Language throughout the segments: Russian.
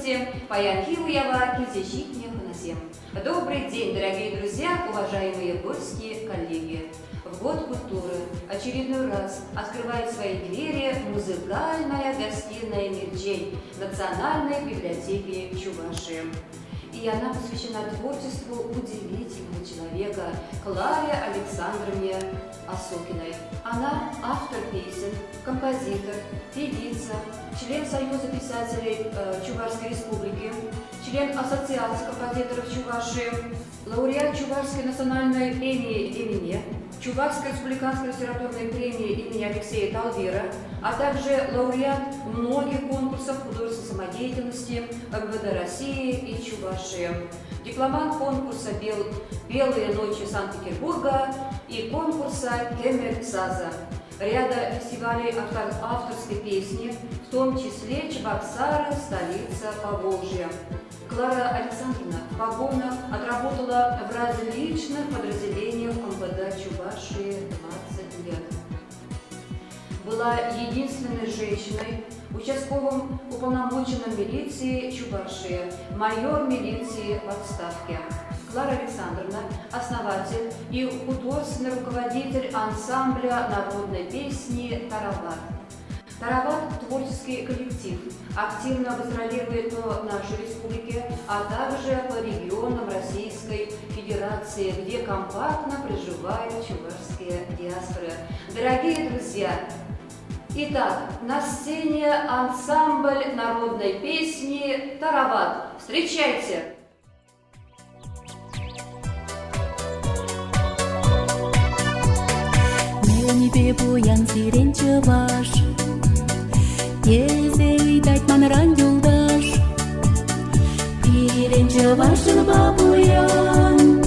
Кунасем, Паянхиву Ява, Кизещитне Кунасем. Добрый день, дорогие друзья, уважаемые гости, коллеги. В год культуры очередной раз открывает свои двери музыкальная гостиная «Мирджень» Национальной библиотеки Чувашии. И она посвящена творчеству удивительного человека Кларе Александровне Осокиной. Она автор песен, композитор, певица, член Союза писателей Чувашской Республики, член Ассоциации композиторов Чувашии, лауреат Чувашской национальной премии «Ленине», Чувашской республиканской литературной премии имени Алексея Талвера, а также лауреат многих конкурсов художественной самодеятельности МВД России и Чувашии, дипломант конкурса «Белые ночи Санкт-Петербурга» и конкурса «Кемер Саза», ряда фестивалей авторской песни, в том числе Чебоксары, столица Поволжья. Клара Александровна в погонах отработала в различных подразделениях МВД Чувашии 20 лет. Была единственной женщиной, участковым уполномоченным милиции Чувашии, майор милиции в отставке. Клара Александровна – основатель и художественный руководитель ансамбля народной песни «Тарават». «Тарават» – творческий коллектив, активно гастролирует по нашей республике, а также по регионам Российской Федерации, где компактно проживают чувашские диаспоры. Дорогие друзья, итак, на сцене ансамбль народной песни «Тарават». Встречайте! Небе буян сирен чуваш, Езе уйдать манран юлдаш. Пирен чувашын бабуян,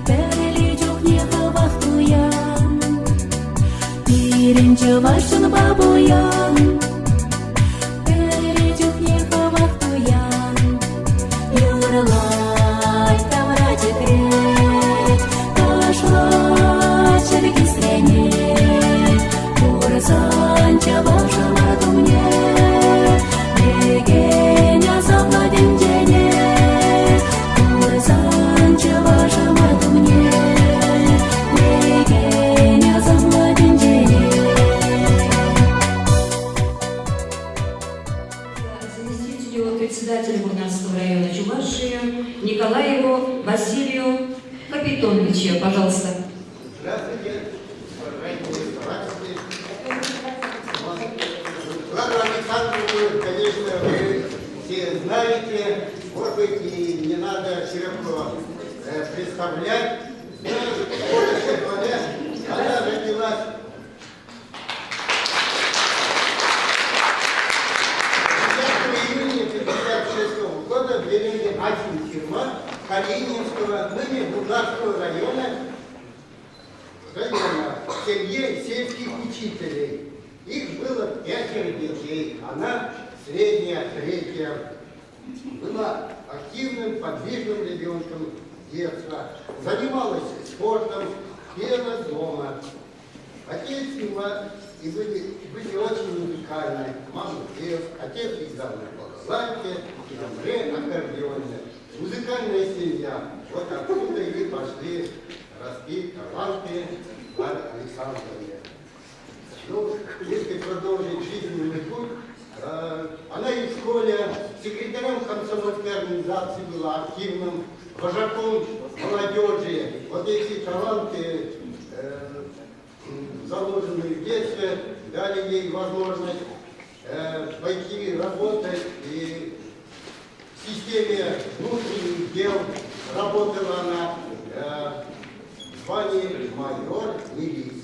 Перели чухне хавах туян. Пирен чувашын бабуян, Перели чухне хавах туян. Юрлай тавра чекрет, Ташлай черги сренет, Урасан чаваша ладумне, Регеня завладен дене, Урасан чаваша ладумне, Регеня завладен дене. Заместителю председателя Бурнарского района Чувашии Николаеву Василию Капитоновичу, пожалуйста. Здравствуйте, уважаемые товарищи. Клару Александровну, конечно, вы все знаете, может быть, и не надо широко представлять. Но, коротко говоря, она родилась июня 1956 года в деревне Асин-Чирма Калининского, ныне Бурнарского района, в семье сельских учителей. Их было 5 детей, она средняя, третья. Была активным, подвижным ребенком детства, занималась спортом, пела дома. Отец и мать и были очень музыкальны. Мама пел, отец играл на балалайке, на аккордеоне. Музыкальная семья. Вот оттуда и пошли расти таланты Клары Александровны. Ну, если продолжить жизненный путь, она и в школе секретарем комсомольской организации была активным, вожаком молодежи. Вот эти таланты, заложенные в детстве, дали ей возможность пойти работать и в системе внутренних дел работала она в звании майор милиции.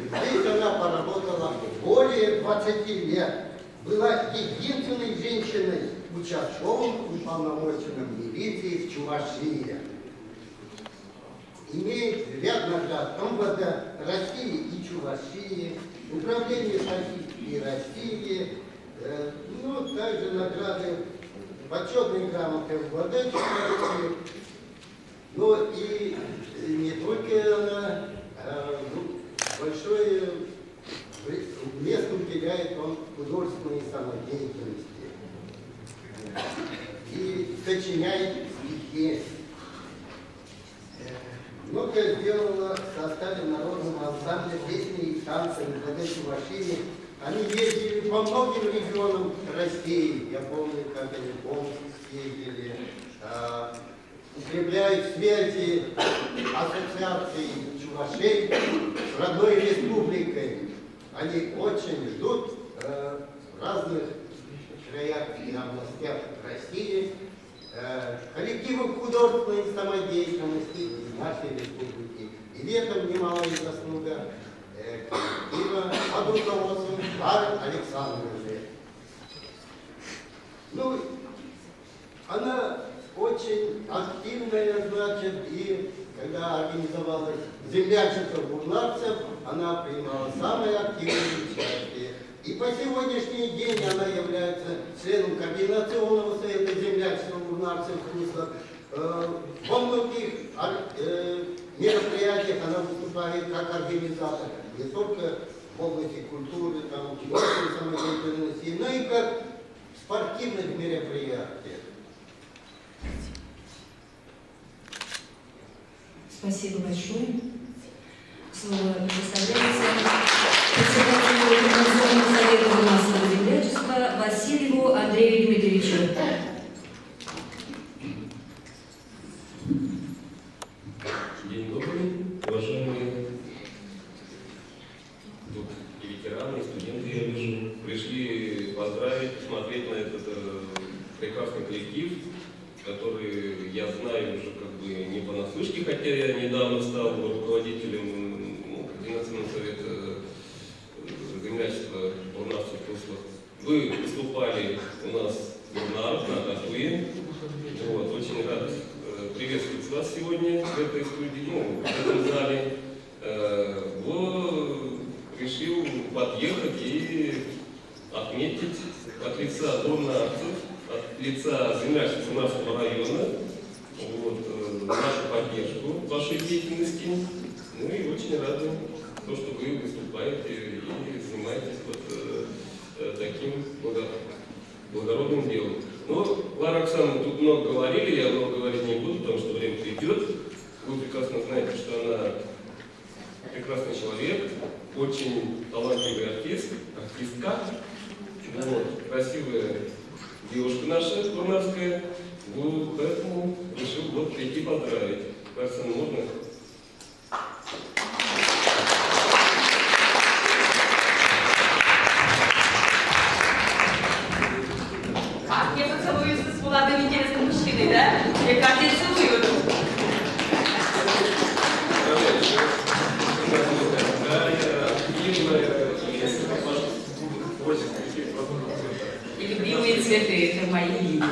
Здесь она поработала более 20 лет. Была единственной женщиной, участковым уполномоченным милиции в Чувашии. Имеет ряд наград МВД России и Чувашии, Управление статистики России, ну, также награды, почетные грамоты МВД Чувашии. Ну и не только она, большое место уделяет он художественной самодеятельности. деятельности. И сочиняет стихи. Многое сделала в составе народного ансамбля песни и танца МВД Чувашии. Они ездили по многим регионам России. Я помню, как они в Омск ездили. Укрепляют связи ассоциации Чувашей с родной республикой. Они очень ждут в разных краях и областях России коллективов художественной самодеятельности нашей республики. И в этом немалая заслуга коллектива под руководством Клары Александровны. Ну, она очень активная, значит, и когда организовалась землячество бурнарцев, она принимала самое активное участие. И по сегодняшний день она является членом Координационного совета землячества бурнарцев Хрусла. Во многих мероприятиях она выступает как организатор, не только в области культуры, там, художественной самодеятельности, но и как в спортивных мероприятиях. Спасибо большое. Слово предоставляется председателю Координационного совета бурнарского землячества Васильеву Андрею Дмитриевичу. День добрый, уважаемые тут и ветераны, и студенты, я вижу, пришли поздравить, посмотреть на этот прекрасный коллектив, который я знаю уже как бы не понаслышке, хотя я недавно стал руководителем Координационного совета землячества бурнарцев Хрусла. Вы выступали у нас в Бурнарах на Татуе. Вот, очень рад приветствовать вас сегодня в этой студии, в этом зале. Решил подъехать и отметить от лица бурнарцев, от лица землячества Бурнарского района, нашу поддержку вашей деятельности. Ну и очень рады, что вы выступаете и занимаетесь таким благородным делом. Но, Клара Александровна, тут много говорили, я много говорить не буду, потому что время придет. Вы прекрасно знаете, что она прекрасный человек, очень талантливый артистка, красивая девушка наша, бурнарская, поэтому решил прийти поздравить. Клара Александровна, можно? Я поцелуюсь с молодым интересным мужчиной, да? Я как я целую. И любимые цветы, это мои линии.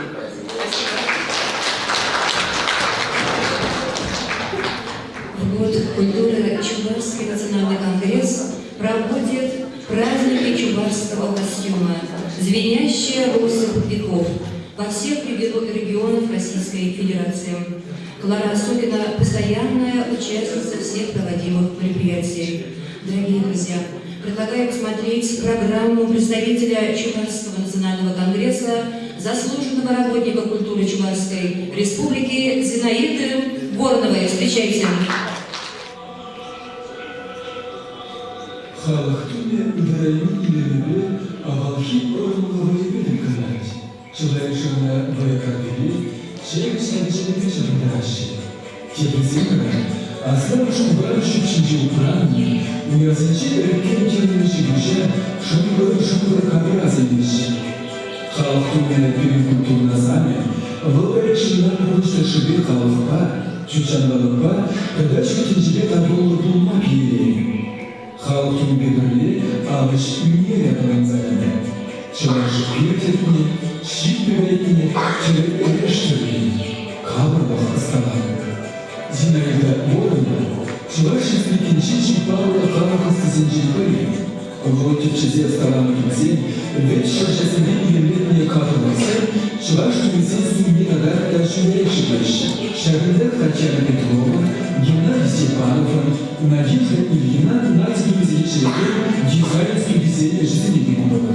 В год культуры Чувашский национальный конгресс проводит праздники чувашского костюма, звенящая россыпь веков во всех регионах Российской Федерации. Клара Осокина – постоянная участница всех проводимых мероприятий. Дорогие друзья, предлагаю посмотреть программу представителя Чувашского национального конгресса, заслуженного работника культуры Чувашской Республики Зинаиды Вороновой. Встречайте! Халахтуне ударами или авалхи органовые великанать. Человечина воякабили, человек следующий вечер дальше. Теплицина, а славушку барыши чужие управни, не различили рекем тянущие душа, шумбы кабразы вещи. Халахтуне перекультурно сами, волорешина просто шибе халахпа, чучанбалапа, когда чуть тебе табулу дума пили. Халкин бедрле, а лишь невероятно заняли. Чуваши пьететни, щипиваетни, череперештыни, кабрбах оставали. Зинаида Воронова, чуваши сликинчичи Павла Халахаса Зинджипыри, в чезе оставаны друзей, ведь шашасыны летние кабрбасы, чуваши медицинские мирогар даже меньше больше. Шагридер Татьяна Петрова, Геннадий Степанов, Надежда Ильина, Надя Юзевичева, Дихаринский веселье жизни Гимонова.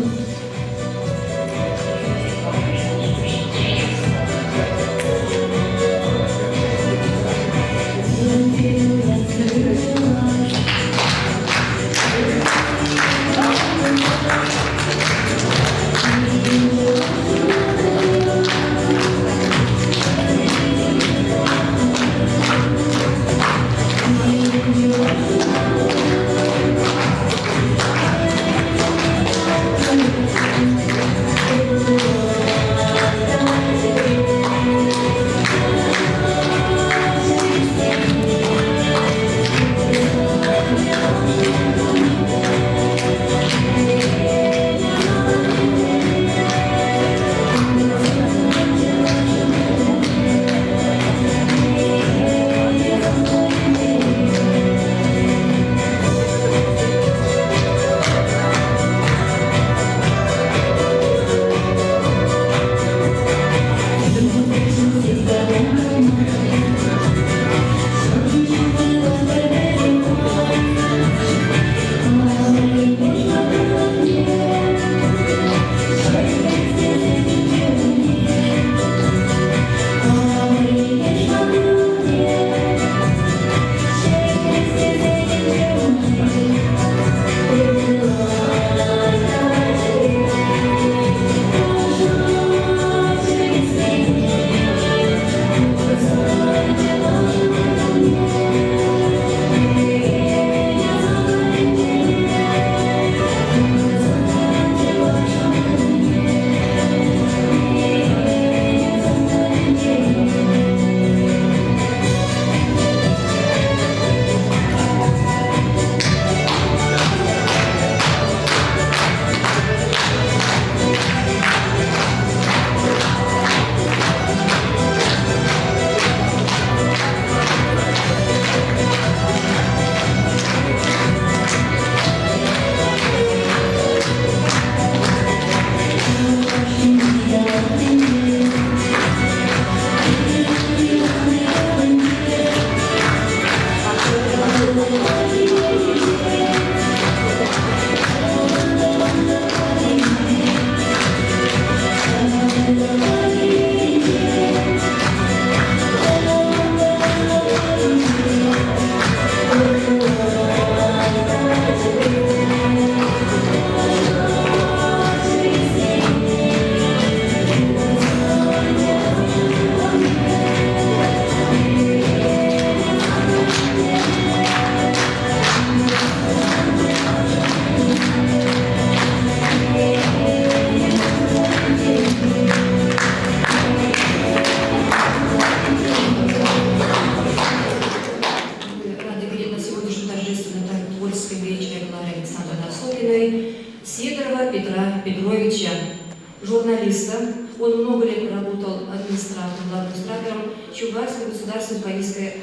журналистом. Он много лет работал администратором Чувашской государственной поездской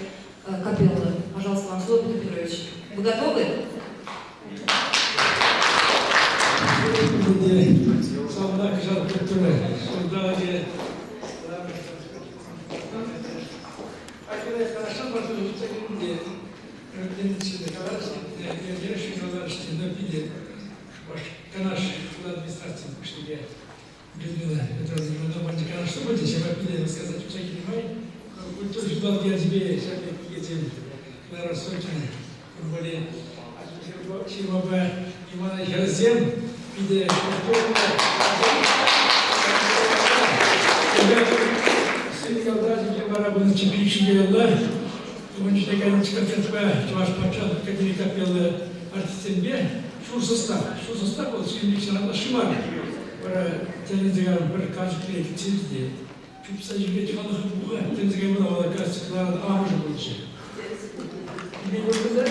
капеллы. Пожалуйста, вам слово, Петр Петрович. Вы готовы? Солдат жал культуры, солдаты. Хорошо, можно где я решил, на пиде, канаш администрации пошли. Людмила Петровна, канаш, что будете, я попили сказать, всякий май, культуру ждал я тебе, всякие едем на Ростовчине, более Чимаба Ивана Ярзем, пиде, Барабан чемпионшиге алла, он что говорит, концертва, ваш пачат, который капелла артистенге, шур состав вот сильнейший на шимар, про телевизор, про каждый клей цизде, чуть саживать его на буга, телевизор было вала кажется, клара, а уже больше. Тебе не будет?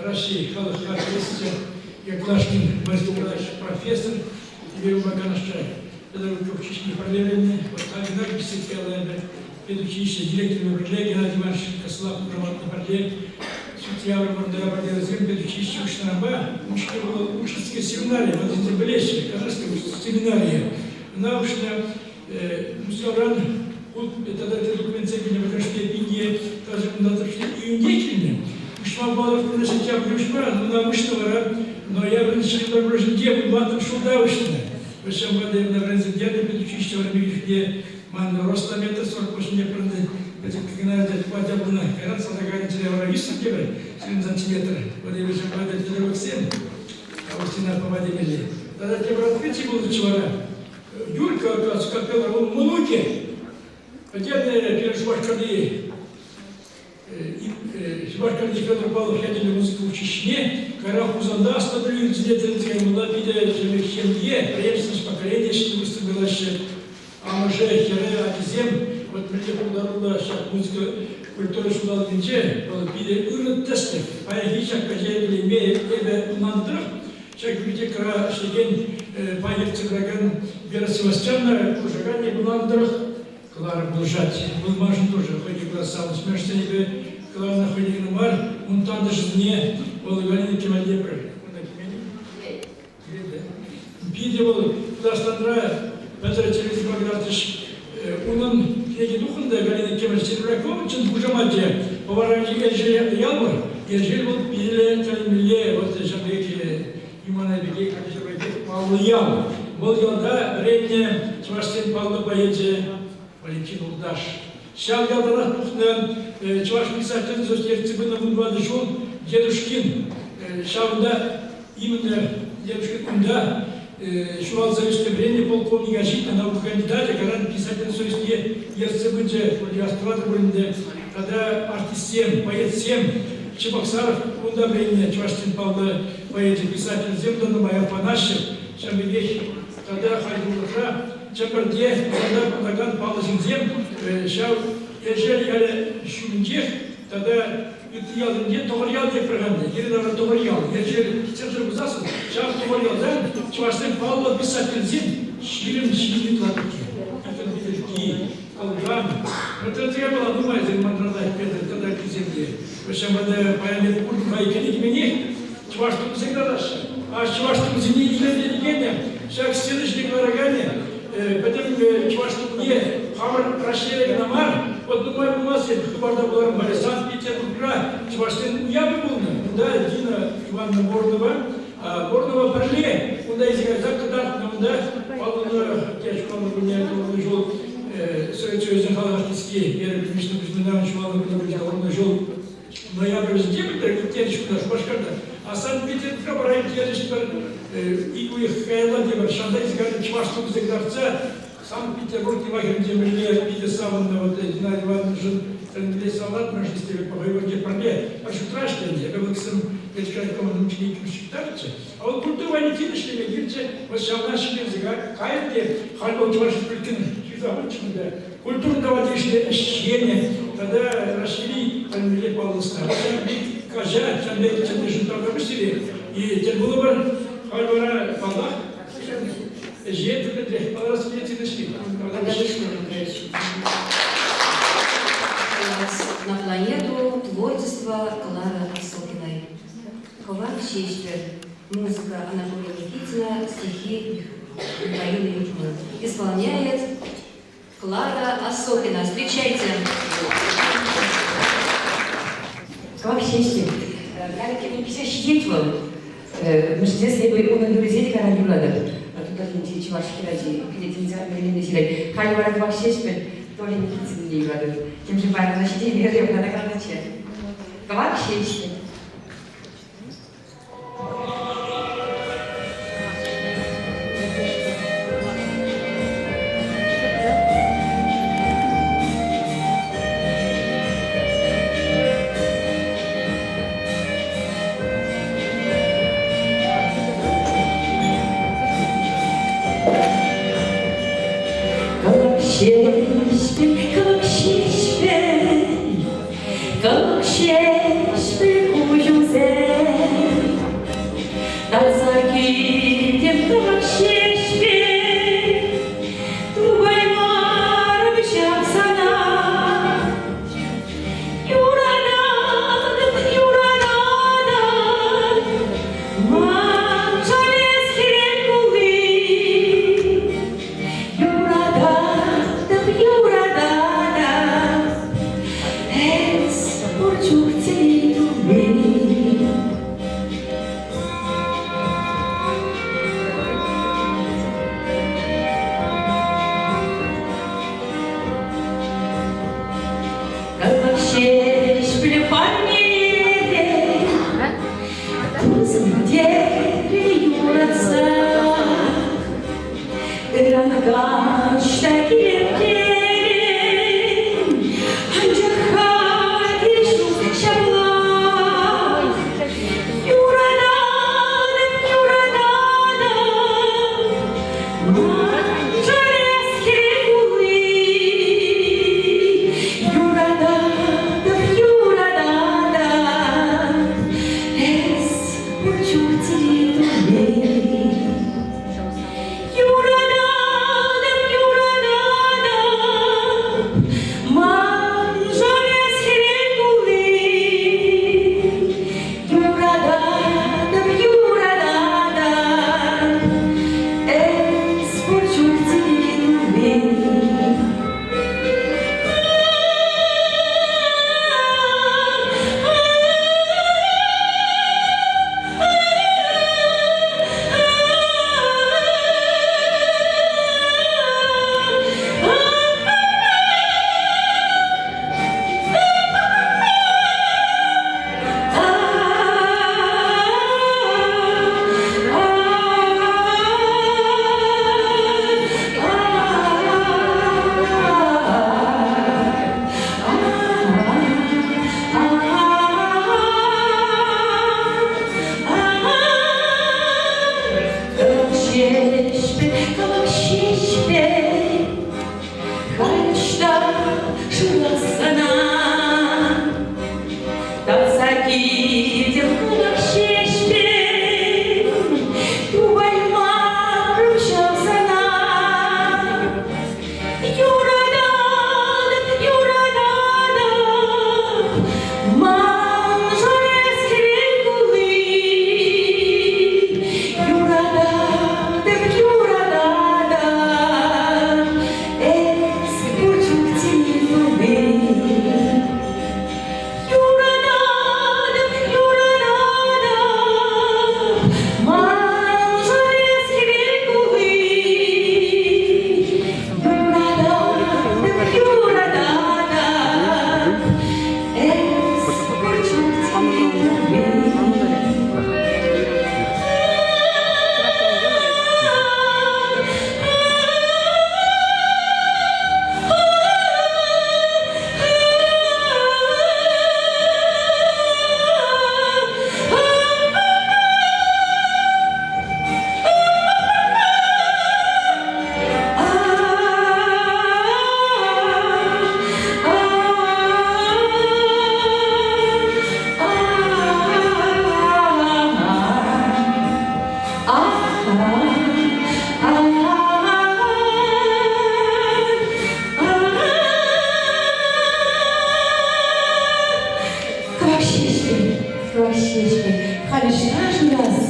России, Яклашкин, профессор, теперь у Баганашча, педагог учитель параллельный, вот так Геннадий Сергеевич, педучилище, директор Геннадий Иванович Кослав, Парле, судья Бардера Зем, педучилище Ушнаба, учительская семинария, вот эти блещи, кажется, семинария, научная, мусоран, тогда это документы не выграшные пиги, тоже и удивительные. Ушма балов на сентябрь ушма, на научного, но я в принципе доброжен дем, батом шудаушно. В всем году на Бразилии педучилище в Армии, где ман рост на метр 48 не пройдет, как надо подобно, когда садагали телевизор сантиметр, 7 сантиметров, вот я вижу подать телевизор 7, а вот стена по воде мели. Тогда те братвичи был человек, Юрка, капелла, он мунуки, подельные перешваркады. Шваркарди Федор Павлов ядерной музыки в Чечне, Карахузанда, стабилюет свидетельская младпида, семье, преемственность поколения, что выступила Амаже, Хере, Акизем, вот мне подарила сейчас музыка культуры Шудал Гинче, младпида, Урнат Тестев, Паягичак, Казяйбли, Мея, Эбе, Мандрах, Чак Витекра, Шеген, Паек Циграган, Вера Севастьяна, Кужагане, Мандрах, Клара Булжать, Булмажин тоже, хоть и красава, смешно, Клара находит Нумар, он там даже не Вологалина Кемалепры. Видел, Пластандра, Петр Терезий Багратович, он книги Духанда, Галина Кемалепры, чем Бужамадья, поварами Ельжи Ялмар, Ельжи вот пили Талимиле, вот Жамбеки, Имана Беги, как же Беги, Павла Ял. Был Ялда, Рейне, Чувашстин Павла Поэдия, Валентин Удаш. Сейчас я дала чуваш писатель, застежцы бы на вынвады жен, Дедушкин. Сейчас именно Дедушкин, да, шувал советское время полковник Ажитна, наука кандидата, когда писатель совестье, ерцы бынче, астролатор бынде, когда артист 7, поэт 7, Чебоксаров, он да время, Чувашстин Павла, поэт, писатель Земдана, моя Панашев, Шамбегехи, тогда Хайдулаха, Чапарде, тогда Патаган Павла Зинзем, сейчас, ежели я шуминчех, тогда я не товарял не программы, я не товарял, ежели сержу засу, сейчас товарял, да, Чувашстин Павла писатель Зин, ширин лапки, это бедерки, колграмы. Вот это я была, думаю, за Мандралай, тогда к земле. В общем, это поэме Курдуха и Кенигмени, Чувашстин всегда дальше, а Чувашстин Зини не легеня, сейчас следующий кларагане, потом Чувашстин не, Хамар Рашея Гнамар, вот думаю, у нас есть хабарда была в Санкт-Петербурга, Чувашстин я бы был, да, Дина Ивановна Борнова Парле, он да, если когда Павловна, тяжко он меня жил, Советский Захалахтинский, я конечно, Кузьминович он жил в ноябре с дебютом, тяжко наш Башкарта, а Санкт-Петербург, Барай, тяжко, и у их Хайладева, Шандай, Чувашстин Загдарца, Санкт-Петербург, Ивахин, Демелье, Питер Саванна, вот Геннадий Иванович, Тенле салат наши стили по воеводе парне, а что страшно, я говорю, сам geçken konumun içine çıktıkça, ama kultur ve nitelikle ilgili başarılar şimdi gayet de halde oturmuş ülkenin şu zaman içinde kultur da işte eşiğine tada Raşili millet bağlısına bir kaja kendi içinde şundan bir şey и тем было бы halde Allah eşiğe tüketmek arası bir nitelikli. На планету творчества Клары Осокиной. Ковар Шечпер, музыка Анатолия Никитина, стихи Михаила Южмы. Исполняет Клара Осокина. Встречайте! Ковар Шечпер, belki bize şiddet var. Müjdesle böyle onun güzel karanlıkları. Tutların içi var şikayetçi, biletin zahmetini şirek. Kalbara Ковар Шечпер, Толя Никитин не говорит. Тем же парень на сиденье, я на канате. Ковар Шечпер. Как Шечпер у Юзе, так закидем, как Шечпер, Тугай марбичак сана, Юрадан, манчалес херекулы, Юрадан, Чухтей любви. Как Шечпер помере, где юрца, Рангач такие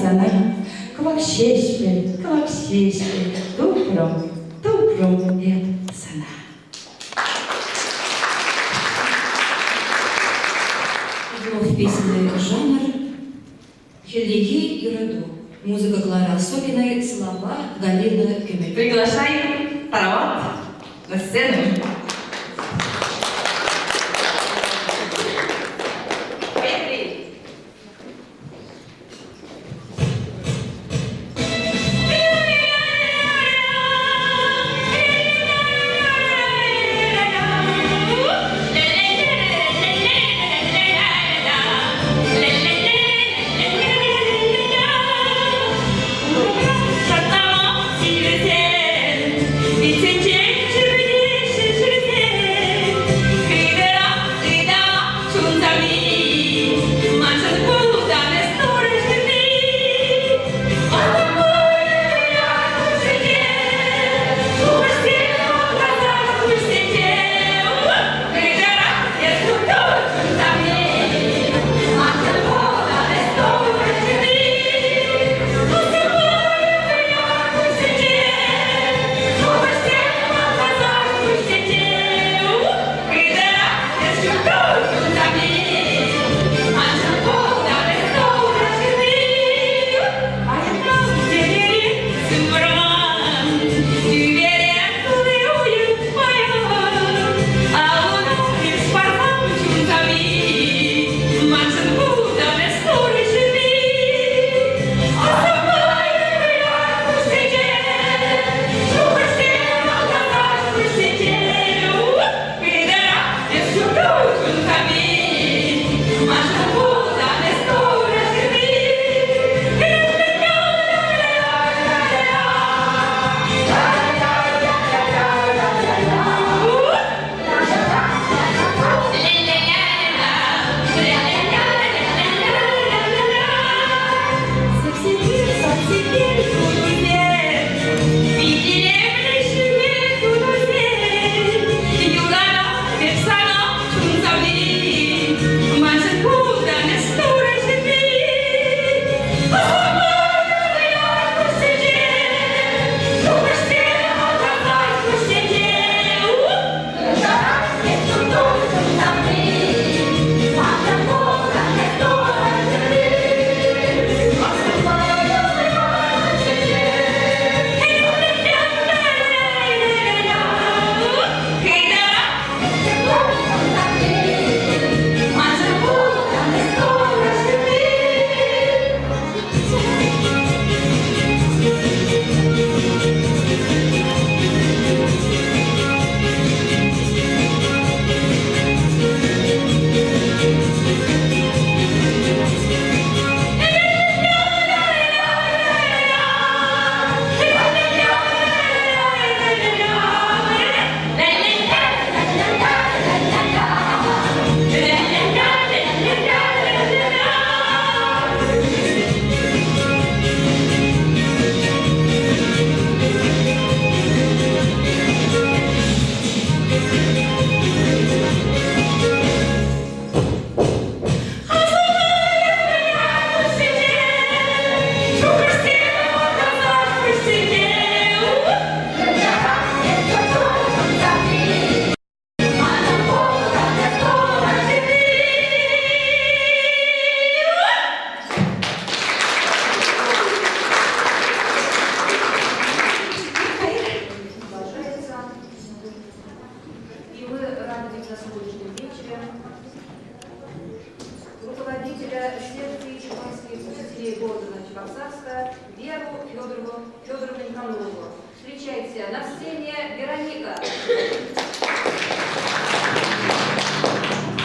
sana, kavakşeşme, duprom et sana. Вновь песенный жанр «Хеллиги и Раду». Музыка Клары Осокиной, слова Галины Кемель. Приглашаем Тарават на сцену. Встречайте, на сцене Вероника. Thank you.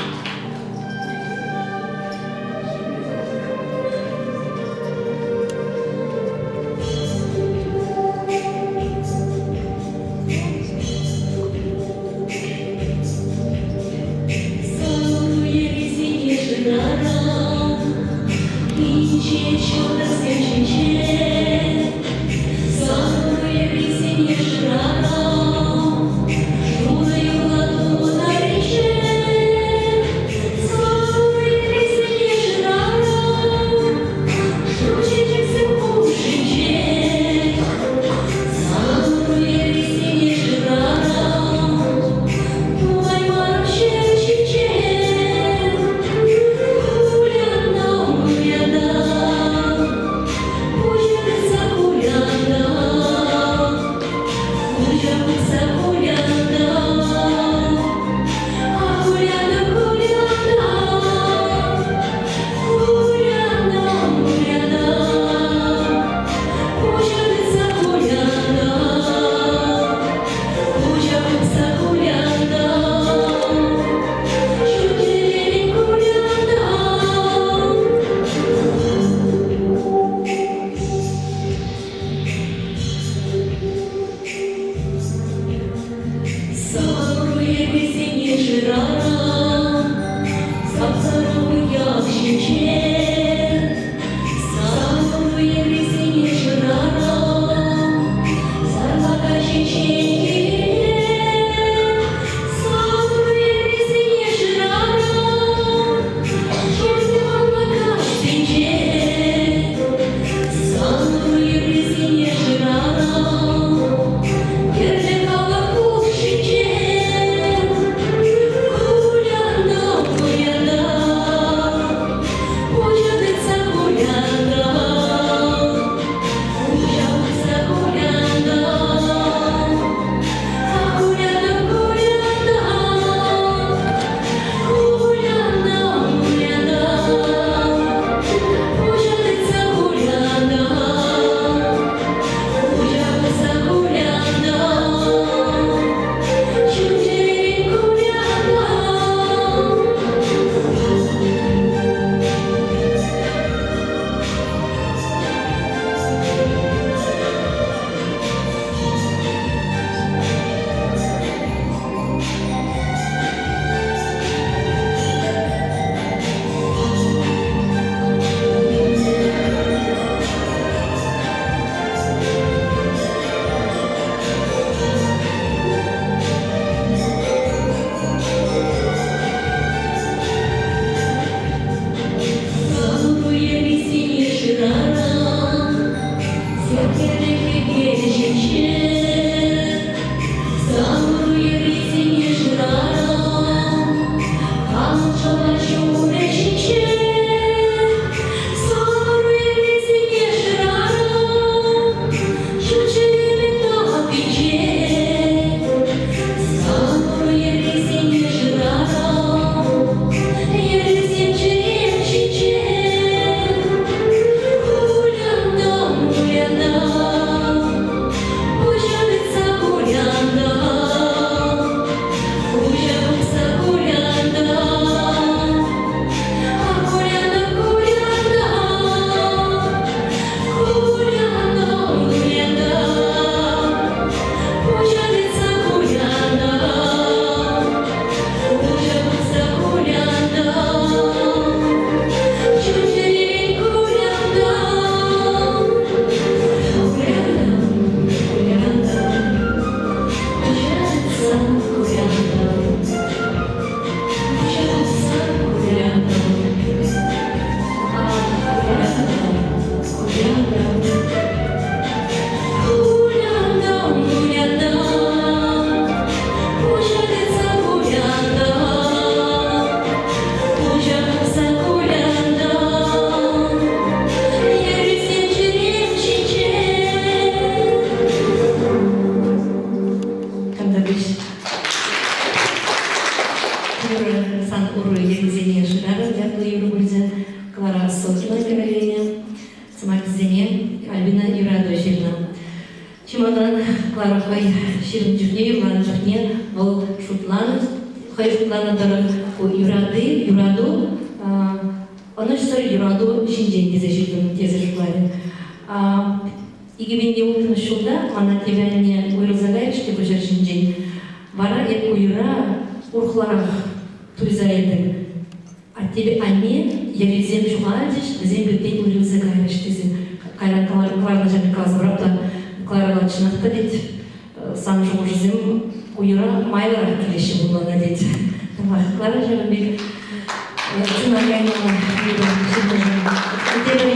Халахай ширинчухне, юрланчухне, вол шутлан, хай шутланадыр у юраду, оны шсыр юраду шинжен тезе шутлады. Игибинде утыны шулда, ана тебяне уйрылзагай, что бу жер шинжен. Вара эп уйра урхларах туйзайды. А тебе ане, я везем шугадиш, везем бюпень уйрылзагай, что ты кайран кларна жер казбрапта, Клара Лачинатка дед, сам же уже зим уйра майлара келеши было надеть. Клара же бил, цена гайнала вида симпожа.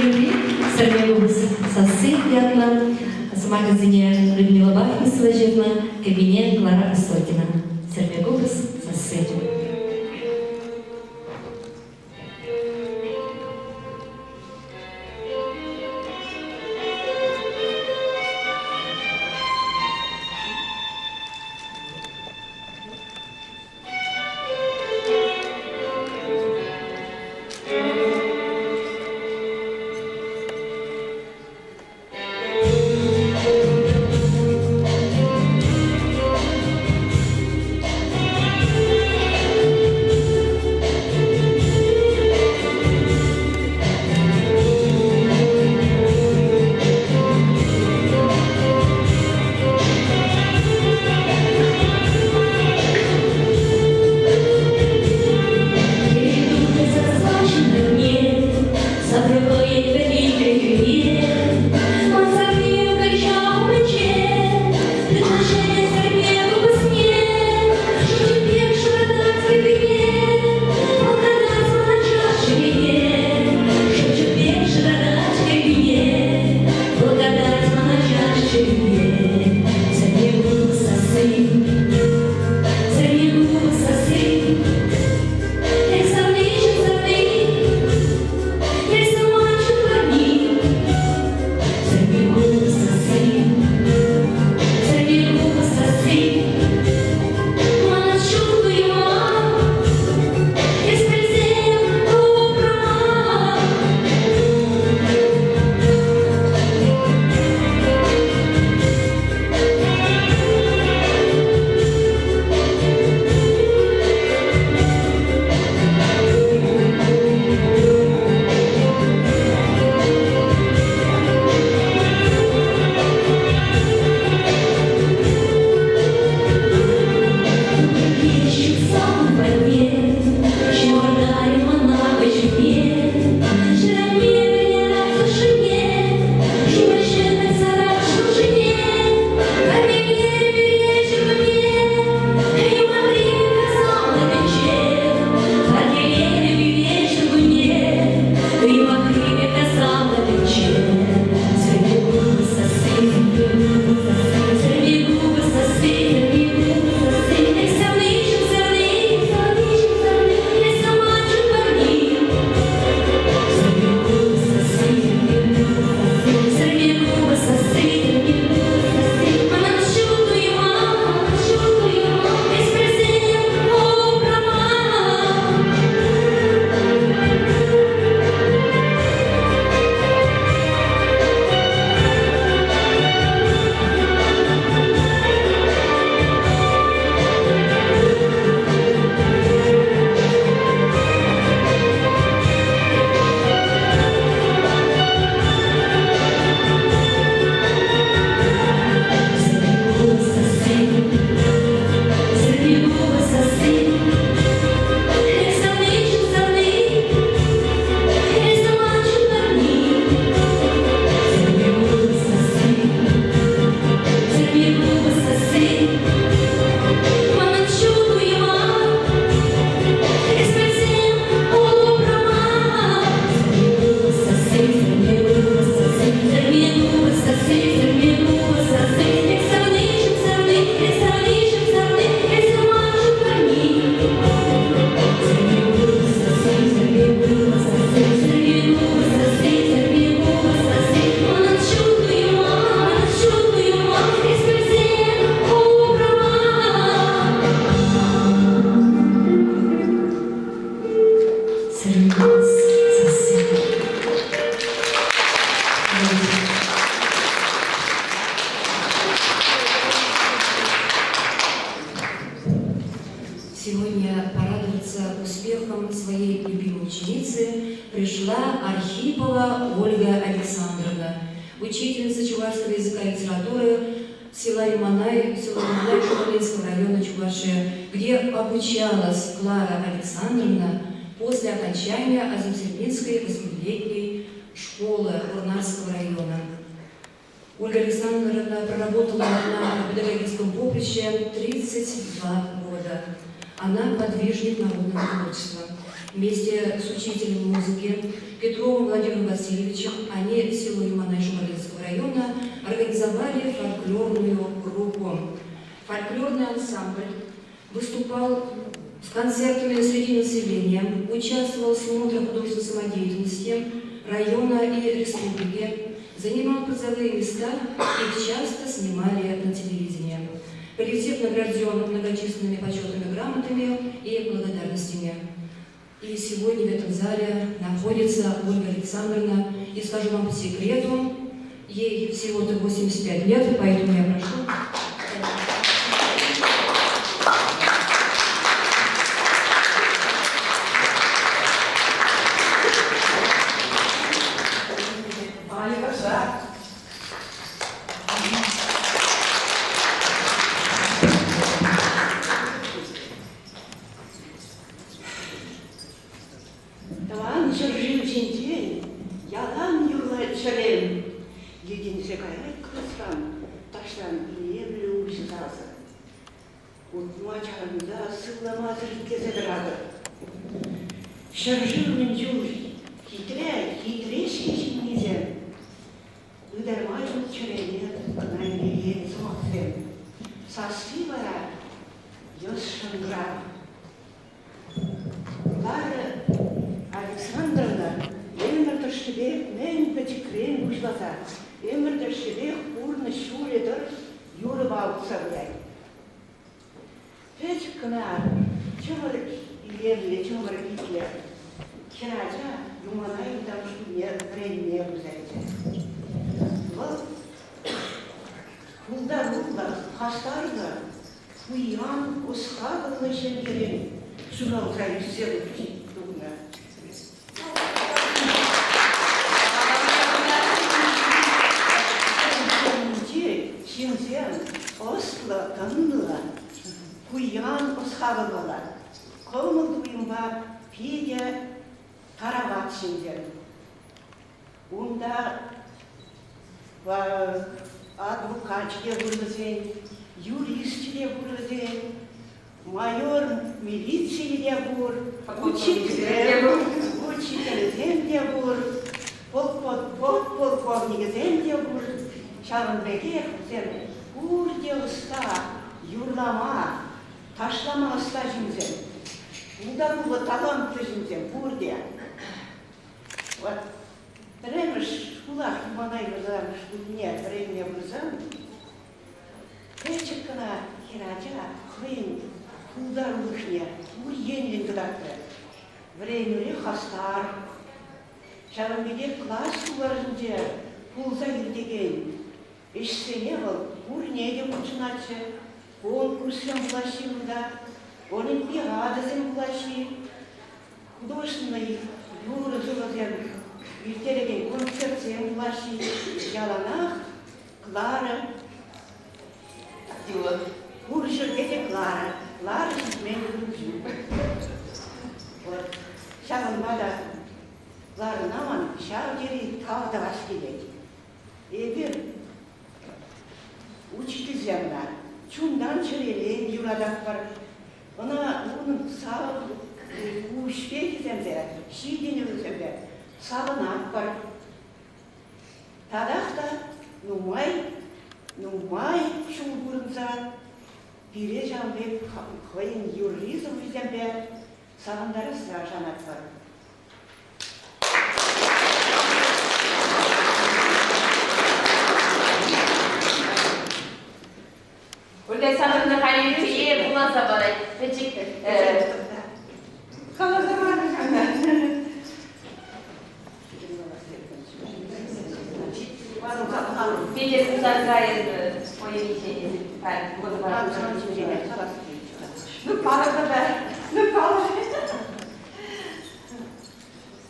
Юри, сорвела сосы ятла, с магазине Людмила Бахнисова жевна, кабинет Клара Осокина. Сорвела сосы. учительница чувашского языка и литературы села Юманай Шумалинского района Чувашия, где обучалась Клара Александровна после окончания Азимсерминской 8-летней школы Урнарского района. Ольга Александровна проработала на педагогическом поприще 32 года. Она подвижник народного творчества. Вместе с учителем музыки Петровым Владимиром Васильевичем они в село Юманай Шумалинского района организовали фольклорную группу. Фольклорный ансамбль выступал с концертами среди населения, участвовал в смотрах художественной самодеятельности района и республики, занимал призовые места, их часто снимали на телевидении. Коллектив награжден многочисленными почетными грамотами и благодарностями. И сегодня в этом зале находится Ольга Александровна. И скажу вам по секрету, ей всего-то 85 лет, поэтому я прошу.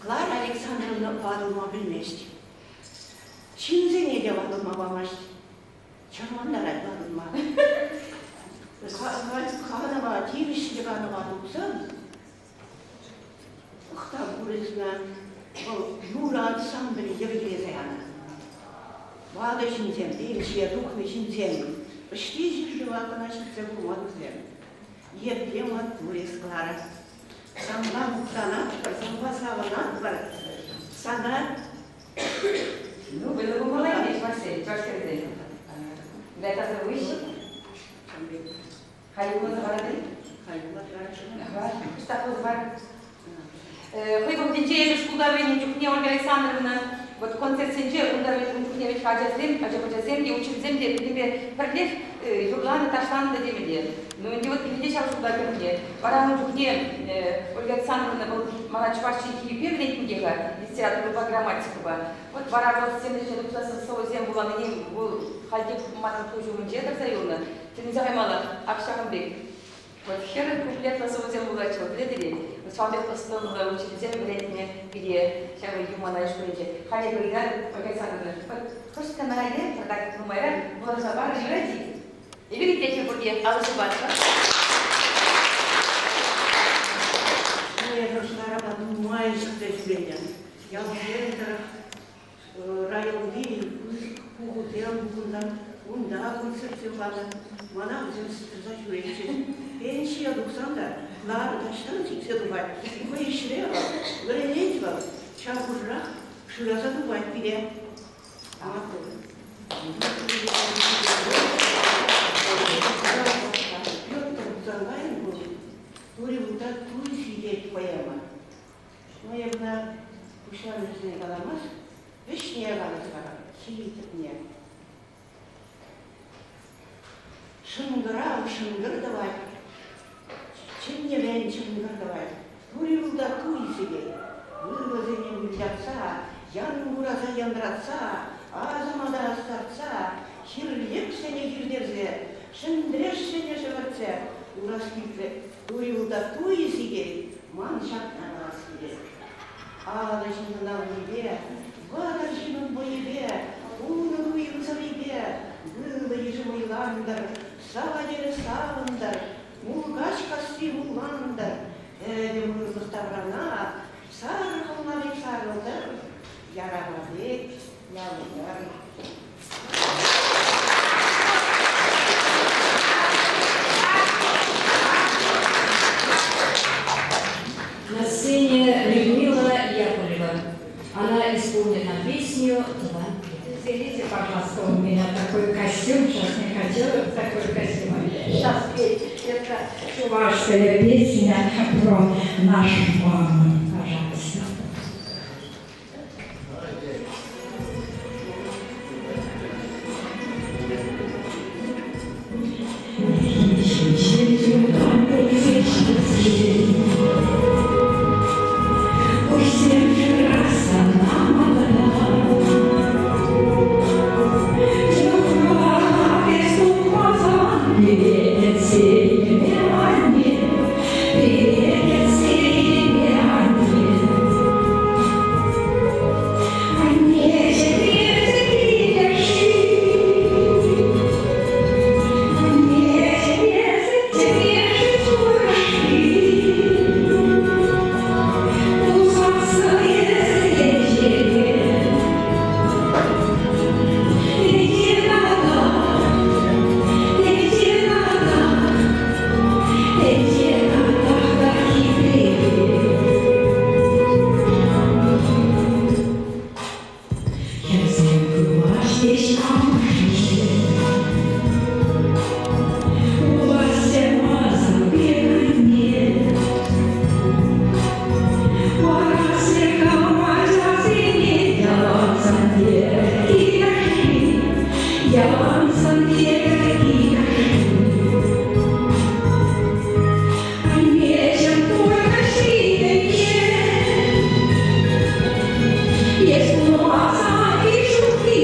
Клара Александровна падала вместе. Чинзене de bakılmamış. Çarmanlara bakılmamış. Kanıma, tirişli kanıma doksan. Uxta burisna, Murat Sandri yürüyece yana. Vada şimdiyem, değil şeye dokma şimdiyem. Işteci живакана şitse bulmadızem. Yeplema buris klara. Samba muhtana, samba savana var. Sana Ну, вы его молодец, Василий, только это. Для этого выше. Хайбула заварады? Хайбула Что такое? Хойбом Тинчеевич Шкудовыни, Чухне Ольга Александровна, вот концерт Синче, Ундовыни, Чухневич Хаджазем, учим земли, например, продлев, Юрланы, Ташланы, Демиде. Ну, не вот видите, сейчас Шкудовыни, Варану Чухне, Ольга Александровна, был Марачварчий Хипевный, книга, литературу по грамматику. Вот Варану, всем лишним, кто со зем была на ней, был Хадив, Матан, Тужу, Мунчетов, Заюна, Тензахаймала, Акшахамбек. Вот хер куплет на совсем богаче, вот лидери, вот человек поступил в учителя времени, где сейчас вы юмана и школе, хали говорят, Александр, просто на районе, так номера, было забавно и ради. И видите, эти бурги, а вы собачка? Ну, я прошла работу, маю что-то я уже район видел, кухутем, унда, концертировала, мана взялся за чуечи. Пенсия 200'da, nar taştan çıksa var. Bu işleri var. Böyle ne var? Çarpırak, şurada da var bir de. Ama yok da zanlayın bu. Böyle burada tuğ siyet koyama. Но я бы на ушаночной галамаш, вишняя галочка, сидит мне. Шынгыр давай. Чем не вен, чем давай. Бурил да туй себе. Вывозением влятся, янгураза яндратса, азамада остаться, хирлепсе не хирдерзе, шындрешсе не живерце, ураскипе. Бурил да туй себе, маншак на нас себе. Ağlaşının avlibe, vadaşının boyube, uğunu uyumsavibe, gılayıcı mıylandır, savaderi savındır, mulgaç kasti mullandır, mırlık tavrana, sarılmalı sarıldır, yaramadık, yavrular. На сцене Людмила Яковлева. Она исполнит на песню «Два». Извините, пожалуйста, у меня такой костюм, сейчас не хотела такой костюм. Сейчас петь. Это чувашская песня про нашу маму. Пожалуйста. Есть глаза и шутки.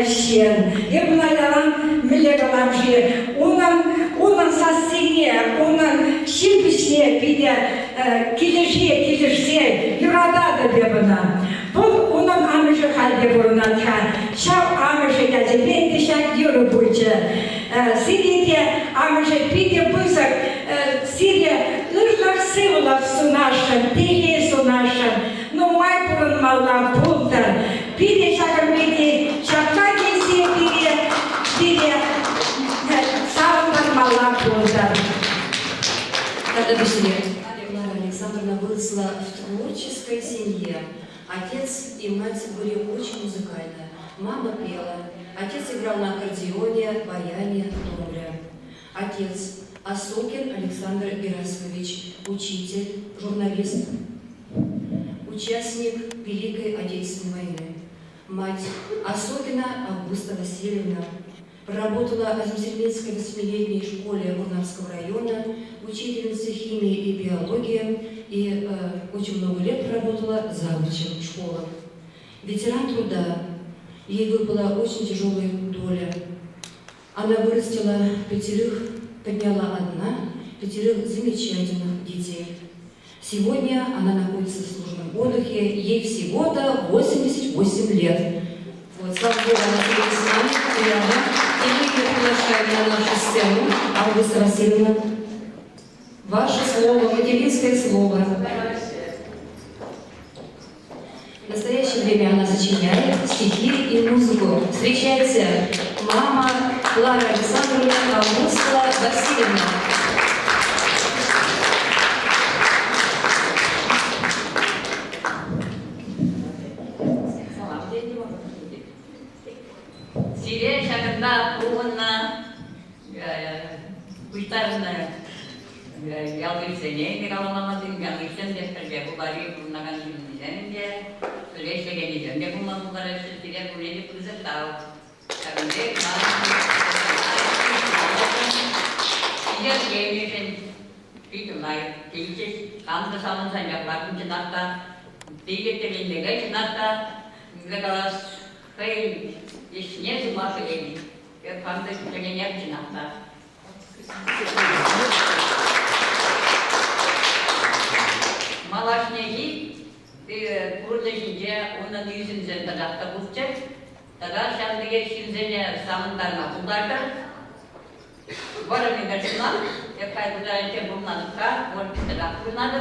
Шен. Я была ялан миллегалам же. Унан сасине, унан шимпишне биде килешсе, юрада дебана. Вот унан амыжы халде бурунатха. Шав амыжы язе бенде шак юру бурча. Сирите амыжы биде бузак. Сирия лыжлар сывлав сунашан, тихе сунашан. Но май бурун малла пултар. Биде шакар биде шакаги се биде савлар малла пултар. Когда Клара Александровна выросла в творческой семье. Отец и мать были очень музыкальны. Мама пела, отец играл на аккордеоне, баяне, добре. Отец Осокин Александр Герасимович, учитель, журналист, участник Великой Отечественной войны. Мать Осокина Августа Васильевна проработала в Азимсельминской 8-летней школе Мурнарского района, учительницей химии и биологии, и очень много лет проработала завучем школы. Ветеран труда, ей выпала очень тяжелая доля. Она вырастила 5, подняла одна 5 замечательных детей. Сегодня она находится в служебном отдыхе, ей всего-то 88 лет. Вот, слава Богу, она сегодня с нами, и мы ее приглашаем на нашу сцену. Августа Васильевна, ваше слово, материнское слово. В настоящее время она сочиняет стихи и музыку. Встречайте, мама Клара Александровна Августа Васильевна. Сирия шагында туғынна куштарына ялгырсене кираламадың ялгырсен дестерге бұлары бұлнаған жүрмізенде сөйлештеген еденде бұлмадылар өші Сирия бұлені күзеттау шагынде Сирия геймешен күйтімай кейчес қанды салынсан япларын жинақта дейгеттегендегі жинақта міңгігалас хей ешне зумасы еми қанды жинақ жинақта Малашнеги курдышынже оның үйсінзен тағақта бұлчы, таға шандыге шынзене самындарына бұлдарды. Барымен ғаршынан, епқай бұлдарынше бұлнадыққа, орын тағақ бұлнады,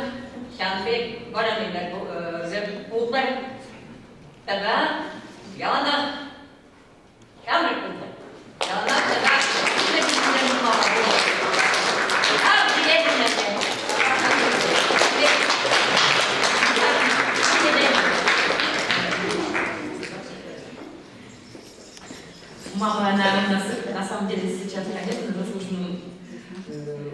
шандбек барымен бұлдар. Таға ялана шамыр бұлдар. Ялана таға шынзен бұлмаға бұлдар. Мама, она на самом деле сейчас, конечно, в заслуженном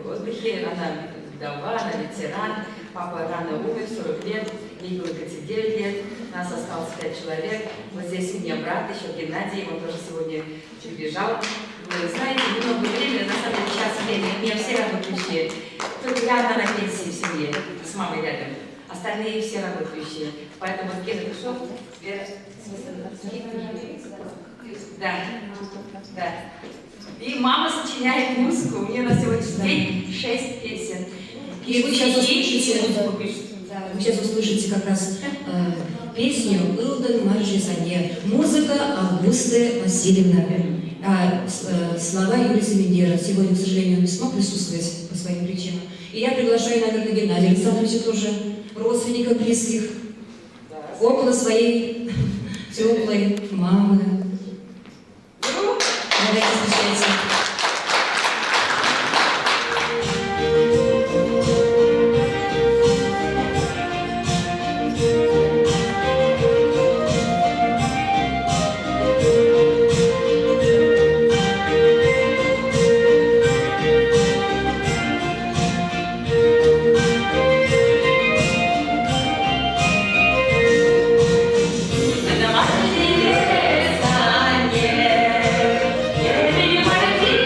отдыхе. Она вдова, она ветеран. Папа рано умер, 40 лет, ей было 39 лет. У нас осталось 5 человек. Вот здесь у меня брат еще, Геннадий, он тоже сегодня прибежал. Вы знаете, немного времени, на самом деле, сейчас время, у меня все работающие. Только я одна на пенсии в семье, с мамой рядом. Остальные все работающие. Поэтому вот Гена пришел, да, да. И мама сочиняет музыку. У нее на сегодняшний день 6 песен. И вы сейчас услышите как раз песню «Илден Маржизане». Музыка Августы Васильевны. Слова Юрия Семендера. Сегодня, к сожалению, он не смог присутствовать по своим причинам. И я приглашаю, наверное, Геннадия Александровича тоже, родственников близких, около своей теплой мамы. Давайте встречайте. Thank you.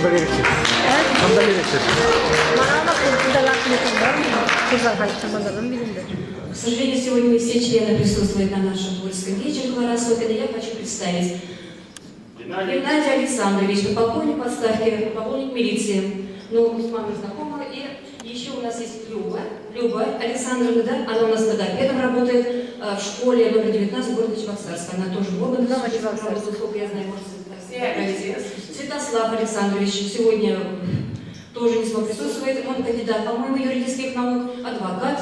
К сожалению, сегодня не все члены присутствуют на нашем творческом вечере Клара Сопина. Я хочу представить Геннадий Александрович, подполковник в отставке, подполковник милиции. Ну, мы с мамой знакомы. И еще у нас есть Люба Александровна, да? Она у нас педагогом работает в школе номер 19 города Чебоксарска. Она тоже в органах работает, сколько я знаю, может, Святослав Александрович сегодня тоже не смог присутствовать. Он кандидат, по-моему, юридических наук, адвокат.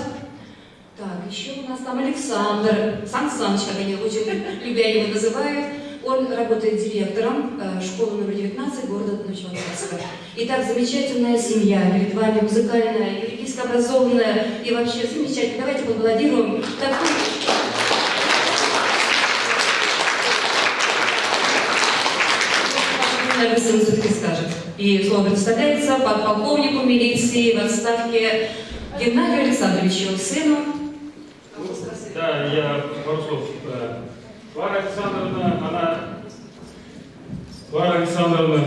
Так, еще у нас там Александр, Сан Саныч, как они очень любя его называют. Он работает директором школы номер 19 города Новочебоксарска. Итак, замечательная семья перед вами, музыкальная, юридически образованная и вообще замечательная. Давайте поаплодируем такую... Наверное, сын все-таки скажет. И слово представляется подполковнику милиции в отставке Геннадию Александровичу, сыну. Да, я пару слов. Клара Александровна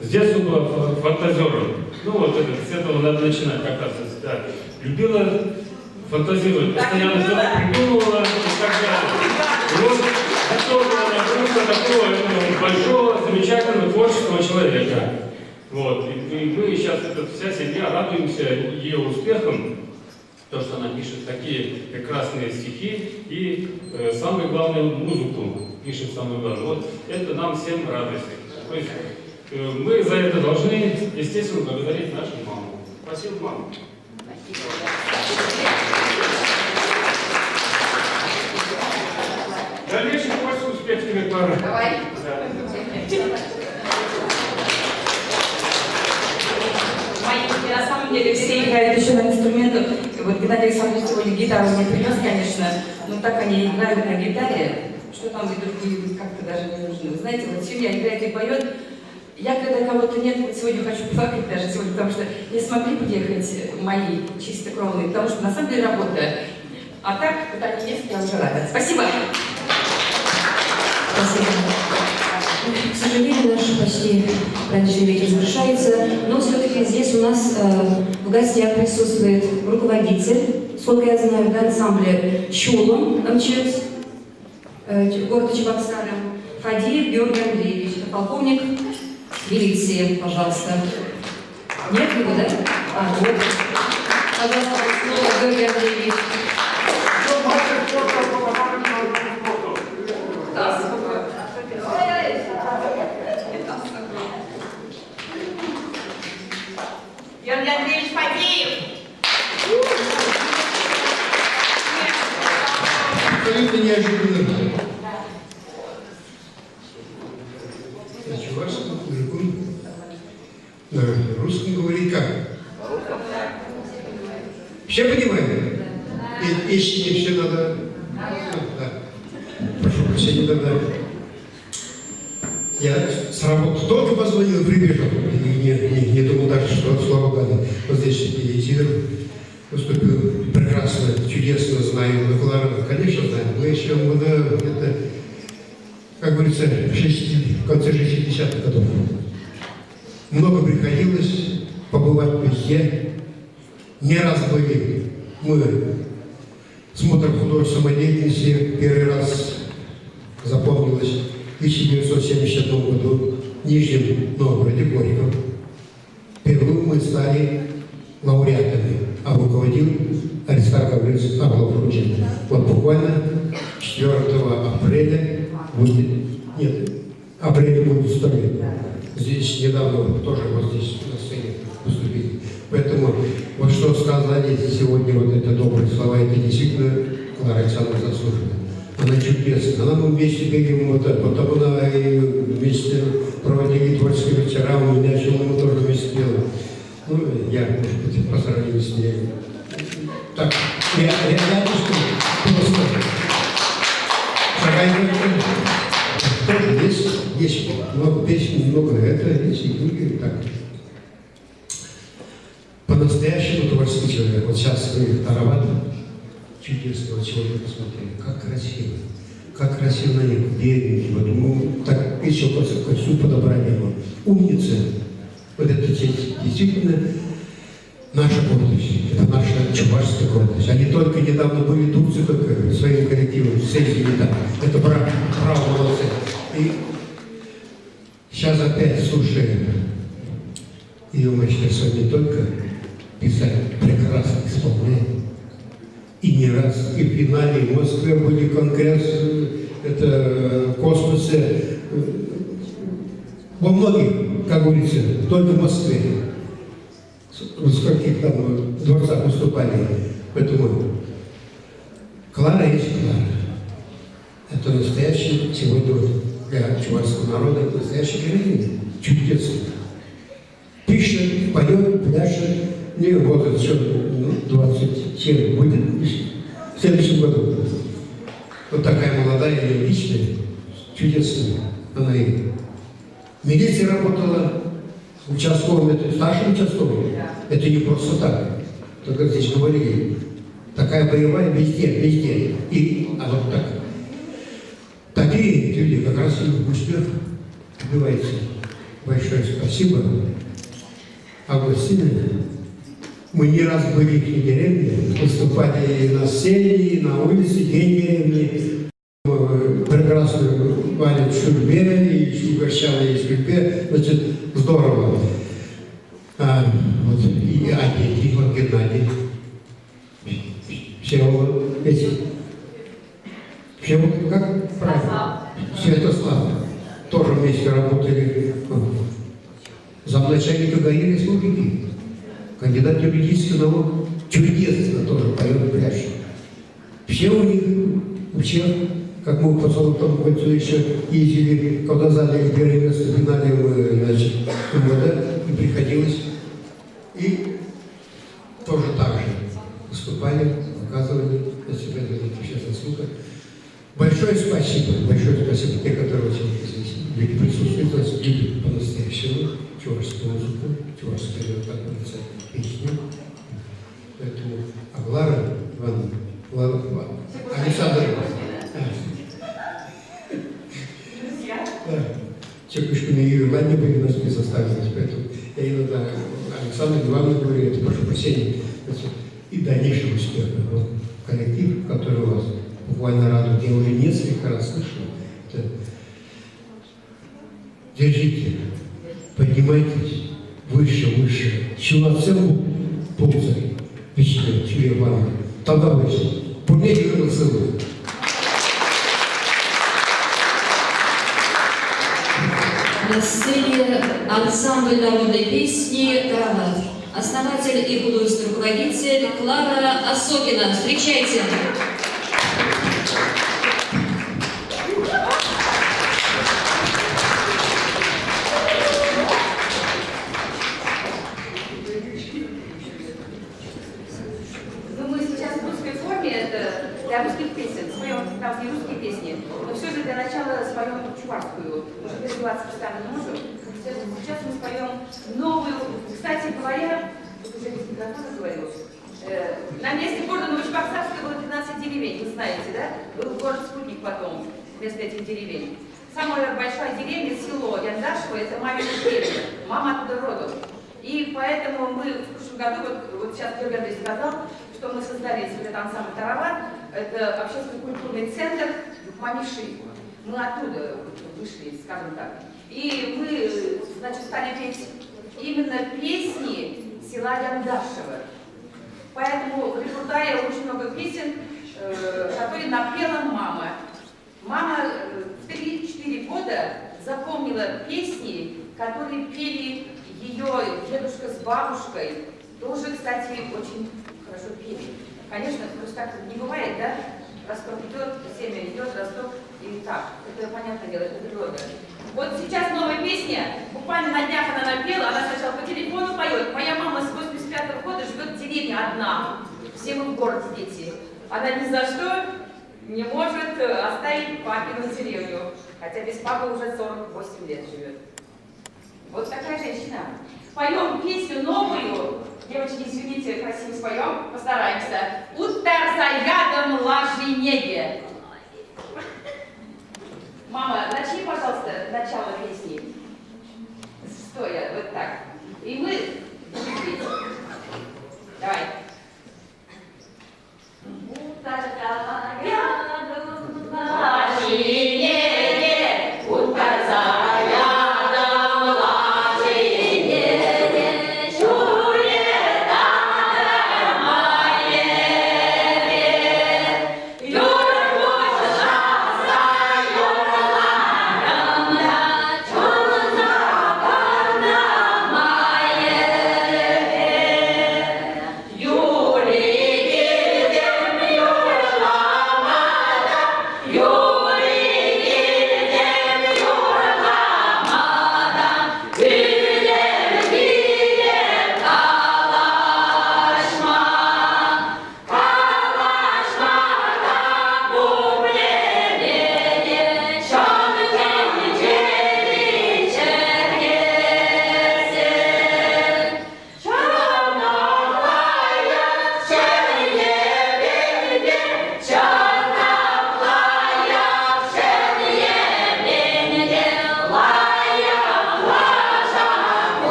с детства была фантазером. Ну вот это, с этого надо начинать как раз. Да. Любила фантазировать, постоянно что-то придумывала и так далее. И вот готова такого большого, замечательного творческого человека. Вот. И мы сейчас, вся семья, радуемся ее успехам. То, что она пишет такие прекрасные стихи и, самое главное, музыку пишет самое главное. Вот это нам всем радость. То есть мы за это должны, естественно, благодарить нашу маму. Спасибо, мама. Дальнейший творческий успех тебе, Клара. Давай. На самом деле все играют еще на инструментах. Вот Геннадий Александрович сегодня гитару мне принес, конечно, но так они играют на гитаре, что там и другие как-то даже не нужны. Знаете, вот семья играет и поет. Я, когда кого-то нет, вот сегодня хочу плакать даже сегодня, потому что не смогли приехать мои чистокровные, потому что на самом деле работа. А так, когда они есть, я уже рада. Спасибо. Спасибо. К сожалению, наш почти праздничный вечер завершается, но все-таки здесь у нас в гостях присутствует руководитель, сколько я знаю, в ансамбле «Чулом» МЧС города Чебоксара, Фадеев Георгий Андреевич, полковник милиции, пожалуйста. Нет его, да? А, вот. Пожалуйста, снова Георгий Андреевич. Георгий Андреевич Фадеев. Абсолютно неожиданно. Значит, у вас мужиком на русском говорит как? Все понимаете? Если не все надо... Да. Прошу прощения, тогда. Я с работы только позвонил и прибежал. Не думал даже, что слава Богу. Вот здесь эфир выступил прекрасно, чудесно, знаю Клару. Конечно, знаю. Мы еще это, как говорится, в конце 60-х годов. Много приходилось побывать везде. Не раз были мы смотр художественной самодеятельности. Первый раз запомнилось в 1971 году в Нижнем Новгороде Горьком. Впервые мы стали лауреатами, а руководил Аристарх Гаврилович Аблов-Рудин. Вот буквально 4 апреля будет, нет, апреля будет 100 лет. Здесь недавно тоже вот здесь на сцене выступили. Поэтому вот что сказали сегодня, вот это добрые слова, это действительно Клара Александровна заслужена. Она чудесная. Она мы вместе бегаем вот так. Потом она и вместе проводили творческие вечера, у меня мы тоже вместе делали. Ну, я, может быть, по сравнению с ней. Так, я просто шагаю тоже есть много песен, много это, есть и книги, так. По-настоящему творческий человек. Вот сейчас вы Арават чудесного человека посмотрели. Как красиво. Как красиво на них, бедненький. Вот, ну, так еще костюм подобрали его. Умница. Вот это действительно наша гордость, это наша чувашская гордость. Они только недавно были турцы, только своим коллективом, съездили там. Это право молодцы. И сейчас опять слушаем. И мы сейчас не только писать, прекрасно исполняем. И не раз, и в финале, и в Москве были конгресс, это в космосе, во многих, как говорится, только в Москве. В скольких там дворцах выступали. Поэтому Клара есть Клара. Это настоящий сегодня для чувашского народа настоящий героиня. Чудесно. Пишет, поет, пляшет. Мне вот еще 27 будет в следующем году. Вот такая молодая, энергичная, чудесная. Она и в милиции работала, участковым, это старшим участковым. Это не просто так. Только здесь говорили. Такая боевая везде, везде. И вот так. Такие люди как раз и успех добивается. Большое спасибо. Августина. Мы не раз были в деревне, выступали на сцене, на улице, день деревни. Прекрасно варят в шульбе, и угощала и в шульбе. Значит, здорово. Вот, и дети, вот Геннадий. Все вот эти. Все вот как правильно? Святослав. Тоже вместе работали. Замначальника ГАИ республики. Кандидат юридических наук. Чудесно тоже поет пляж. Все у них, у всех, как мы по Золотому кольцу еще ездили, когда заняли первое место в финале, значит, МВД, и приходилось. И тоже так же выступали, показывали на себя, это заслуга. Большое спасибо те, которые здесь присутствуют, нас любят по-настоящему чувашскую музыку, чувашскую, как говорится, песню. Поэтому Аглара Ивановна, Александр Чекушкина и Ирландия были у нас не составились, поэтому я иногда Александр Ивановна говорю, это прошу прощения, и дальнейшего успеха. Вот коллектив, который у вас буквально радует, я уже несколько раз слышал, это... Держите, поднимайтесь выше, выше, чулацем ползай, вечером, тебе вам, тогда выше, помните, как целую. На сцене ансамбль народной песни «Карават». Основатель и художественный руководитель Клара Осокина. Встречайте! Ну, мы сейчас в русской форме, это для русских песен, споем там не русские песни, но все же для начала споем чувашскую, уже перебиваться постоянно не можем. Сейчас мы споем новую, кстати говоря, уже без микрофона говорил, на месте города Новочебоксарска было 13 деревень, вы знаете, да? Был город-спутник потом, вместо этих деревень. Самая большая деревня, село Яндашево, это мамина деревня, мама оттуда родом. И поэтому мы в прошлом году, вот сейчас Георгий Андреевич сказал, что мы создали этот ансамбль «Карават», это общественно-культурный центр Мамиши. Мы оттуда вышли, скажем так. И мы, значит, стали петь именно песни села Яндашево. Поэтому в репертуаре очень много песен, которые напела мама. Мама в 3-4 года запомнила песни, которые пели ее дедушка с бабушкой. Тоже, кстати, очень хорошо пели. Конечно, просто так не бывает, да? Росток идет, семя идет, росток и так. Это понятное дело, это природа. Вот сейчас новая песня, буквально на днях она напела, она сначала по телефону поет. Моя мама с 85-го года живет в деревне одна. Все мы в городе дети. Она ни за что не может оставить папину деревню. Хотя без папы уже 48 лет живет. Вот такая женщина. Поем песню новую. Девочки, извините, красиво споем, постараемся. «Утар за ядом лажей неге». Мама, начни, пожалуйста, начало песни. Стоя, вот так.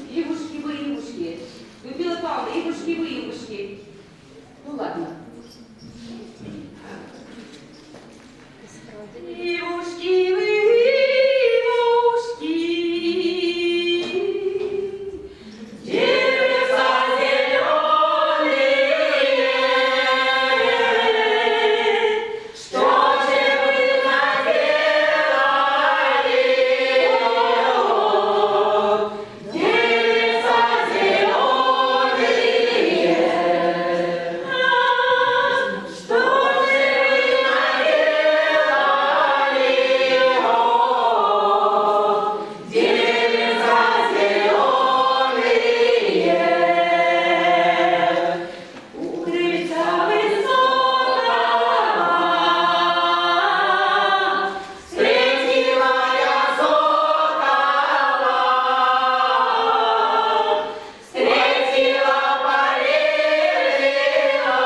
Ивушки вы, ивушки. Людмила Павловна, ивушки вы, ивушки. Ну ладно. Ивушки вы, ивушки. Деревца зеленые. Что же вы наделали? Деревца зеленые. Что же вы наделали? Деревца зеленые. У крыльца высокого встретила я сокола, встретила, полюбила,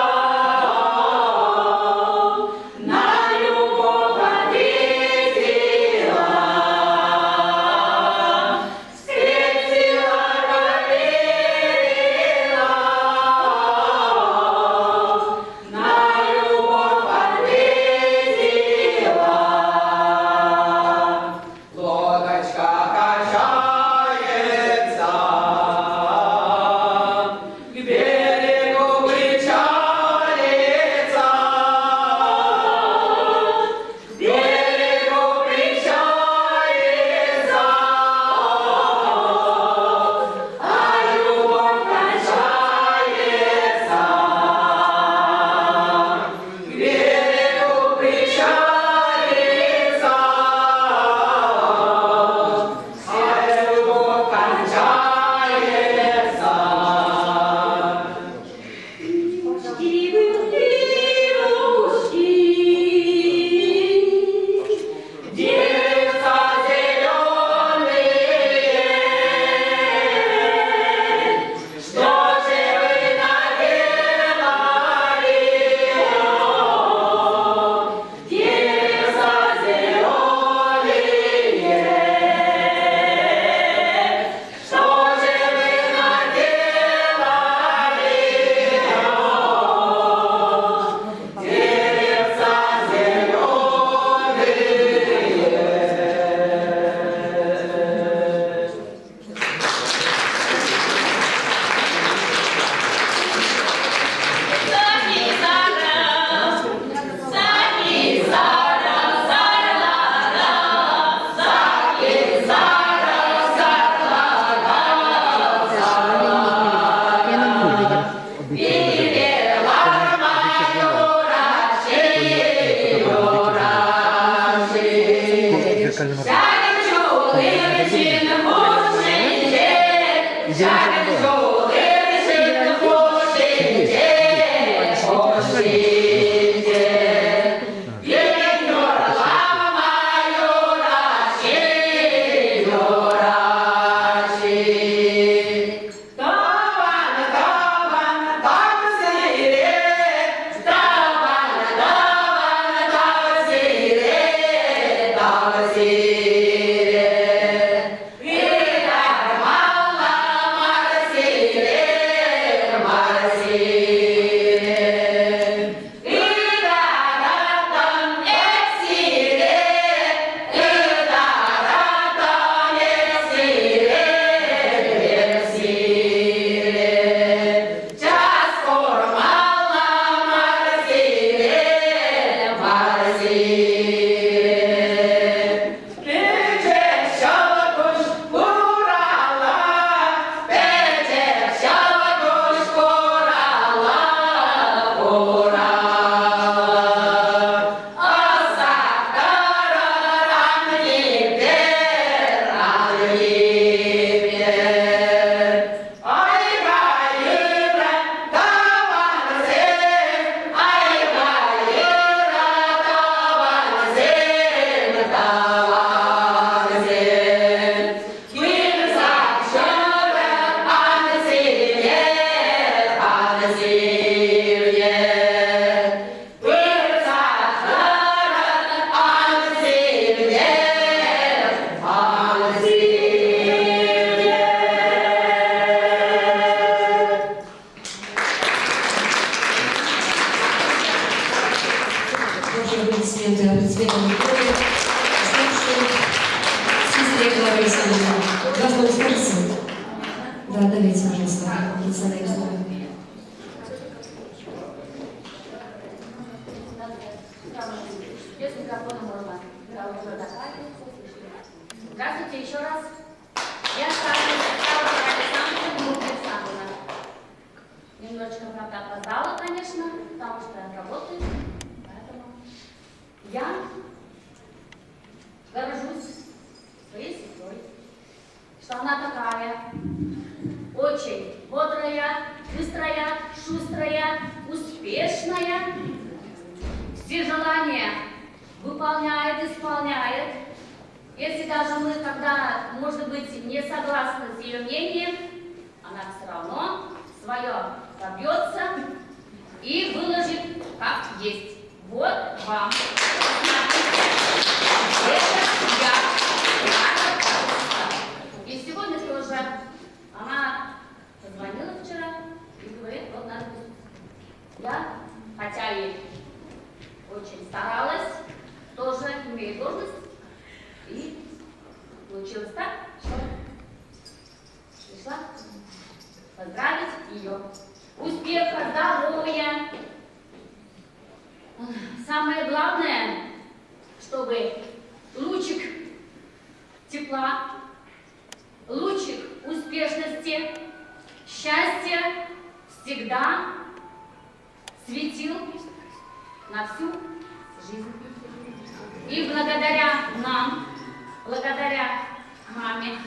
на любовь ответила, встретила, полюбила, на любовь ответила. Лодочка качается, к берегу причалится, к берегу причалится, а любовь кончается. К берегу причалится, а любовь кончается. Ивушки вы, ивушки, деревца зеленые. Что же вы наделали? Деревца зеленые. Что же вы наделали? Деревца зеленые. Yeah. аплодисменты, аплодисменты Виктории. Сестре Клара Александровна. Два слова скажете? Да, давайте, пожалуйста, представляем слово. Здравствуйте еще раз. Я Клара Александровна. Немножечко, правда, опоздала, конечно, потому что я работаю. Поэтому я горжусь своей сестрой, что она такая очень бодрая, быстрая, шустрая, успешная. Все желания выполняет, исполняет. Если даже мы, когда, может быть, не согласны с ее мнением, она все равно свое добьется и выложит как есть. Вот вам. Это я. И сегодня тоже она позвонила вчера и говорит, вот надо. Я, хотя и очень старалась, тоже имею должность, и получилось так, что пришла поздравить ее. Успеха, здоровья. Самое главное, чтобы лучик тепла, лучик успешности, счастья всегда светил на всю жизнь. И благодаря нам, благодаря маме,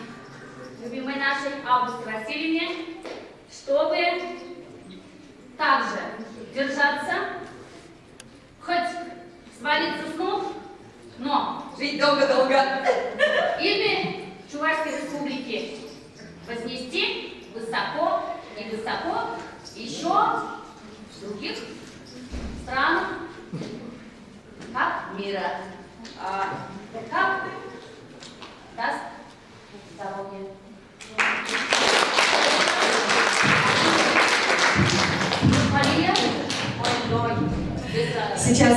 любимой нашей Августе Васильевне, чтобы также держаться, хоть свалиться с ног, но жить долго-долго. Или Чувашской Республики вознести высоко и высоко еще в других странах, как мира, как даст здоровье. Сейчас,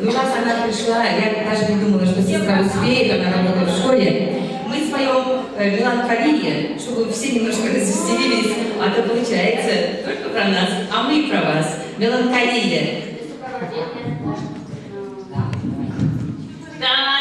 раз она пришла, я даже не думала, что сестра успеет, она работает в школе. Мы споем «Меланхолия», чтобы все немножко развеселились, а то получается только про нас, а мы про вас. «Меланхолия». Na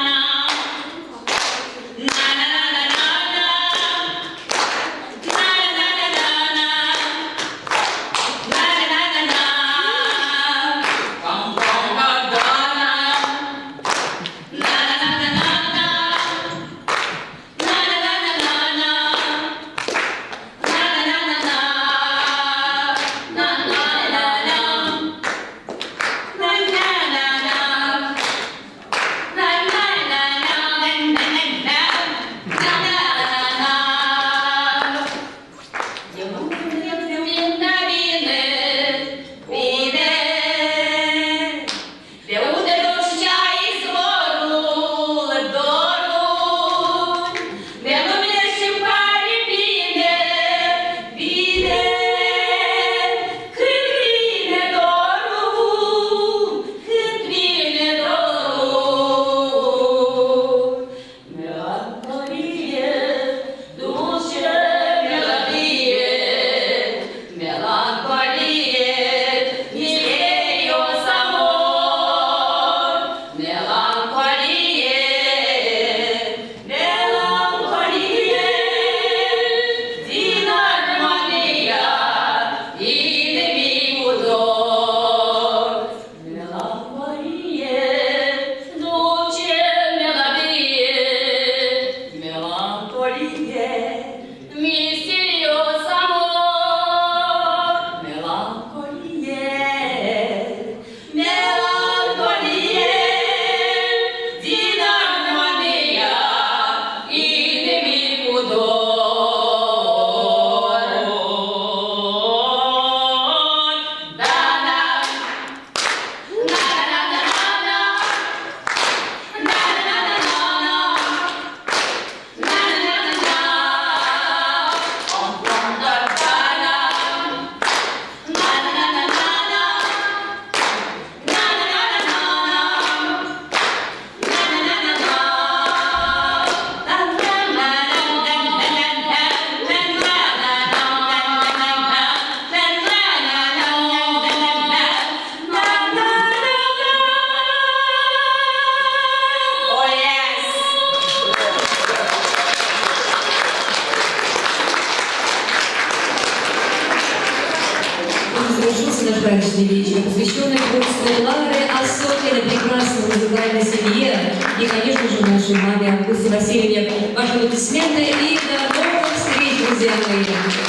завершился наш праздничный вечер, посвященный творчеству Лары Осокиной, прекрасной музыкальной семье и, конечно же, нашей маме Августе Васильевне. Ваши аплодисменты и до новых встреч, друзья мои!